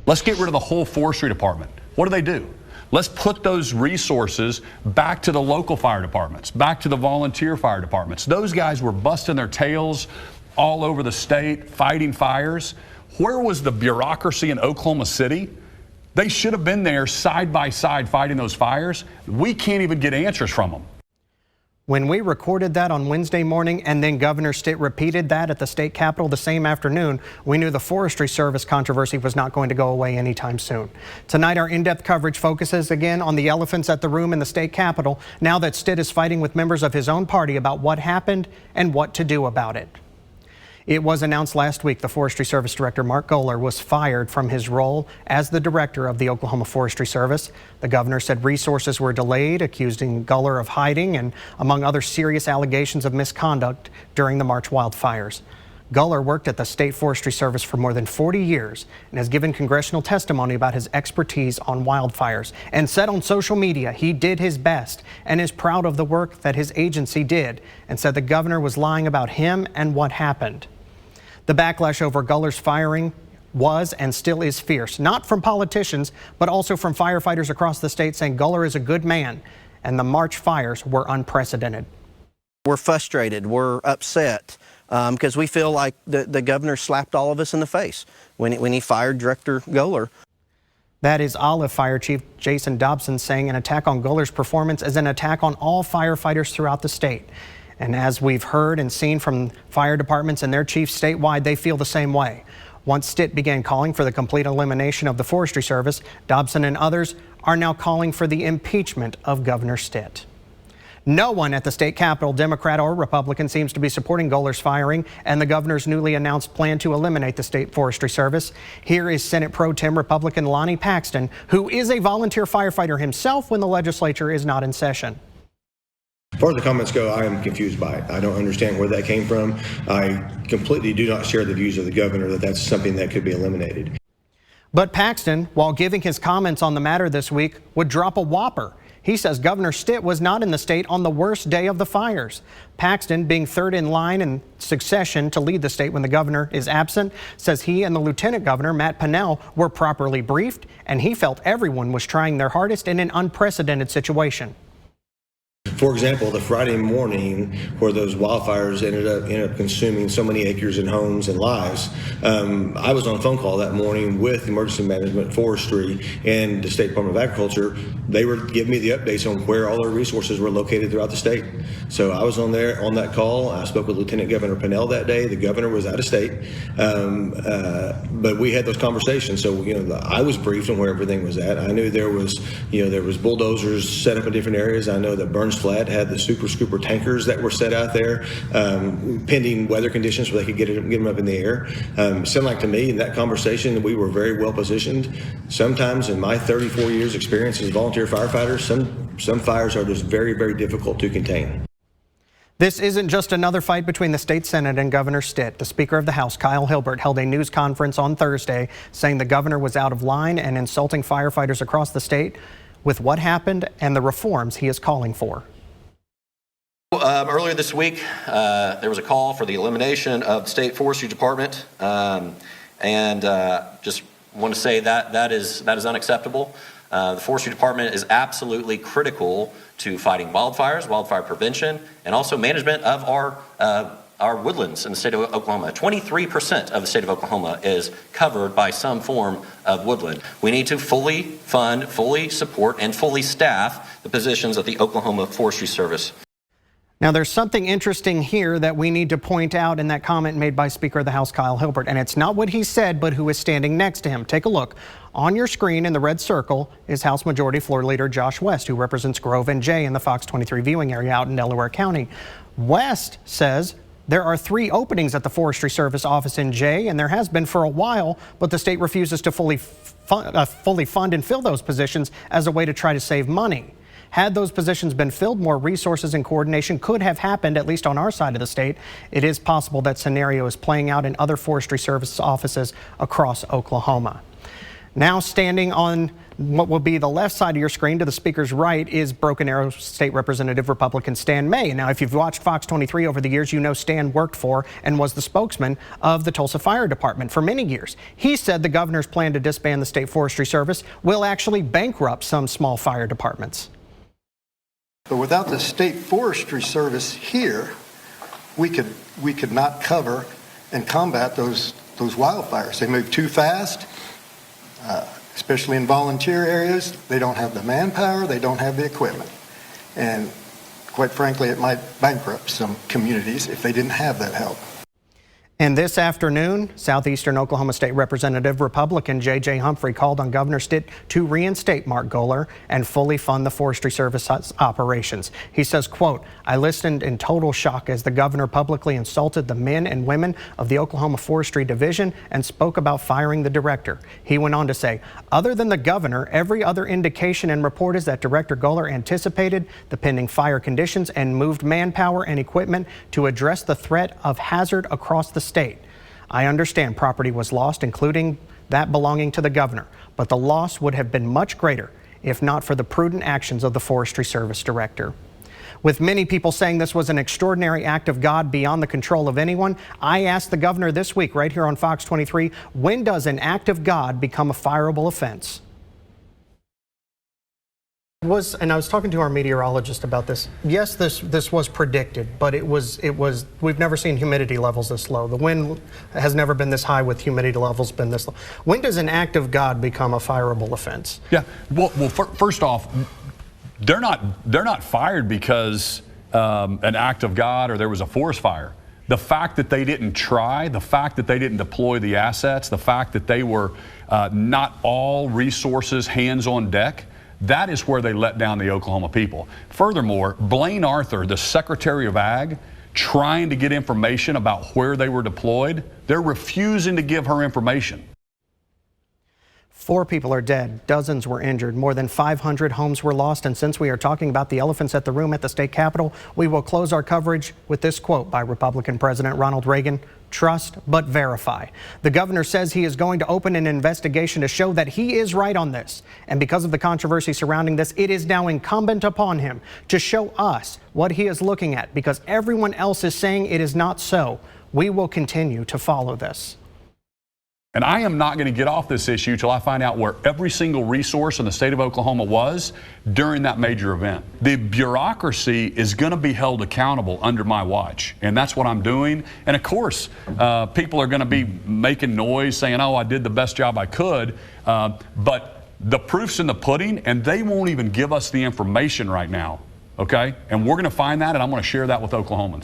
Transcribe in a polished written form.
Let's get rid of the whole forestry department. What do? Let's put those resources back to the local fire departments, back to the volunteer fire departments. Those guys were busting their tails all over the state, fighting fires. Where was the bureaucracy in Oklahoma City? They should have been there side by side fighting those fires. We can't even get answers from them. When we recorded that on Wednesday morning and then Governor Stitt repeated that at the state capitol the same afternoon, we knew the Forestry Service controversy was not going to go away anytime soon. Tonight, our in-depth coverage focuses again on the elephants at the room in the state capitol, now that Stitt is fighting with members of his own party about what happened and what to do about it. It was announced last week the Forestry Service Director Mark Goller was fired from his role as the director of the Oklahoma Forestry Service. The governor said resources were delayed, accusing Goller of hiding and, among other serious allegations of misconduct during the March wildfires. Goller worked at the State Forestry Service for more than 40 years and has given congressional testimony about his expertise on wildfires and said on social media he did his best and is proud of the work that his agency did, and said the governor was lying about him and what happened. The backlash over Goller's firing was and still is fierce, not from politicians, but also from firefighters across the state saying Goller is a good man and the March fires were unprecedented. We're frustrated, we're upset because we feel like the governor slapped all of us in the face when he fired Director Goller. That is Olive Fire Chief Jason Dobson saying an attack on Goller's performance is an attack on all firefighters throughout the state. And as we've heard and seen from fire departments and their chiefs statewide, they feel the same way. Once Stitt began calling for the complete elimination of the Forestry Service, Dobson and others are now calling for the impeachment of Governor Stitt. No one at the state capitol, Democrat or Republican, seems to be supporting Goller's firing and the governor's newly announced plan to eliminate the State Forestry Service. Here is Senate Pro Tem Republican Lonnie Paxton, who is a volunteer firefighter himself when the legislature is not in session. As far as the comments go, I am confused by it. I don't understand where that came from. I completely do not share the views of the governor that that's something that could be eliminated. But Paxton, while giving his comments on the matter this week, would drop a whopper. He says Governor Stitt was not in the state on the worst day of the fires. Paxton, being third in line in succession to lead the state when the governor is absent, says he and the Lieutenant Governor, Matt Pinnell, were properly briefed, and he felt everyone was trying their hardest in an unprecedented situation. For example, the Friday morning where those wildfires ended up consuming so many acres and homes and lives, I was on a phone call that morning with Emergency Management, Forestry, and the State Department of Agriculture. They were giving me the updates on where all their resources were located throughout the state. So I was on that call. I spoke with Lieutenant Governor Pinnell that day. The governor was out of state, but we had those conversations. So I was briefed on where everything was at. I knew there was bulldozers set up in different areas. I know that Burns Flat had the super scooper tankers that were set out there pending weather conditions so they could get them up in the air. It sounded like to me in that conversation that we were very well positioned. Sometimes in my 34 years experience as volunteer firefighters, some fires are just very, very difficult to contain. This isn't just another fight between the state Senate and Governor Stitt. The Speaker of the House, Kyle Hilbert, held a news conference on Thursday saying the governor was out of line and insulting firefighters across the state with what happened and the reforms he is calling for. Earlier this week, there was a call for the elimination of the State Forestry Department, and just want to say that is unacceptable. The Forestry Department is absolutely critical to fighting wildfires, wildfire prevention, and also management of our woodlands in the state of Oklahoma. 23% of the state of Oklahoma is covered by some form of woodland. We need to fully fund, fully support, and fully staff the positions of the Oklahoma Forestry Service. Now, there's something interesting here that we need to point out in that comment made by Speaker of the House Kyle Hilbert, and it's not what he said, but who is standing next to him. Take a look. On your screen in the red circle is House Majority Floor Leader Josh West, who represents Grove and Jay in the Fox 23 viewing area out in Delaware County. West says there are 3 openings at the Forestry Service office in Jay, and there has been for a while, but the state refuses to fully fund and fill those positions as a way to try to save money. Had those positions been filled, more resources and coordination could have happened, at least on our side of the state. It is possible that scenario is playing out in other Forestry Service offices across Oklahoma. Now standing on what will be the left side of your screen to the speaker's right is Broken Arrow State Representative Republican Stan May. Now, if you've watched Fox 23 over the years, you know Stan worked for and was the spokesman of the Tulsa Fire Department for many years. He said the governor's plan to disband the State Forestry Service will actually bankrupt some small fire departments. But without the State Forestry Service here, we could not cover and combat those wildfires. They move too fast. Especially in volunteer areas, they don't have the manpower, they don't have the equipment. And quite frankly, it might bankrupt some communities if they didn't have that help. And this afternoon, Southeastern Oklahoma State Representative Republican J.J. Humphrey called on Governor Stitt to reinstate Mark Goler and fully fund the Forestry Service operations. He says, quote, "I listened in total shock as the governor publicly insulted the men and women of the Oklahoma Forestry Division and spoke about firing the director." He went on to say, "Other than the governor, every other indication and report is that Director Goler anticipated the pending fire conditions and moved manpower and equipment to address the threat of hazard across the state. I understand property was lost, including that belonging to the governor, but the loss would have been much greater if not for the prudent actions of the Forestry Service Director." With many people saying this was an extraordinary act of God beyond the control of anyone, I asked the governor this week right here on Fox 23, when does an act of God become a fireable offense? And I was talking to our meteorologist about this. Yes, this was predicted, but it was we've never seen humidity levels this low. The wind has never been this high with humidity levels been this low. When does an act of God become a fireable offense? Yeah. Well, first off, they're not fired because an act of God or there was a forest fire. The fact that they didn't try, the fact that they didn't deploy the assets, the fact that they were not all resources hands on deck, that is where they let down the Oklahoma people. Furthermore, Blaine Arthur, the Secretary of Ag, trying to get information about where they were deployed, they're refusing to give her information. 4 people are dead, dozens were injured, more than 500 homes were lost, and since we are talking about the elephants at the room at the state capitol, we will close our coverage with this quote by Republican President Ronald Reagan: "Trust but verify." The governor says he is going to open an investigation to show that he is right on this, and because of the controversy surrounding this, it is now incumbent upon him to show us what he is looking at, because everyone else is saying it is not so. We will continue to follow this. And I am not going to get off this issue till I find out where every single resource in the state of Oklahoma was during that major event. The bureaucracy is going to be held accountable under my watch, and that's what I'm doing. And of course, people are going to be making noise saying, "Oh, I did the best job I could," but the proof's in the pudding, and they won't even give us the information right now, okay? And we're going to find that, and I'm going to share that with Oklahomans.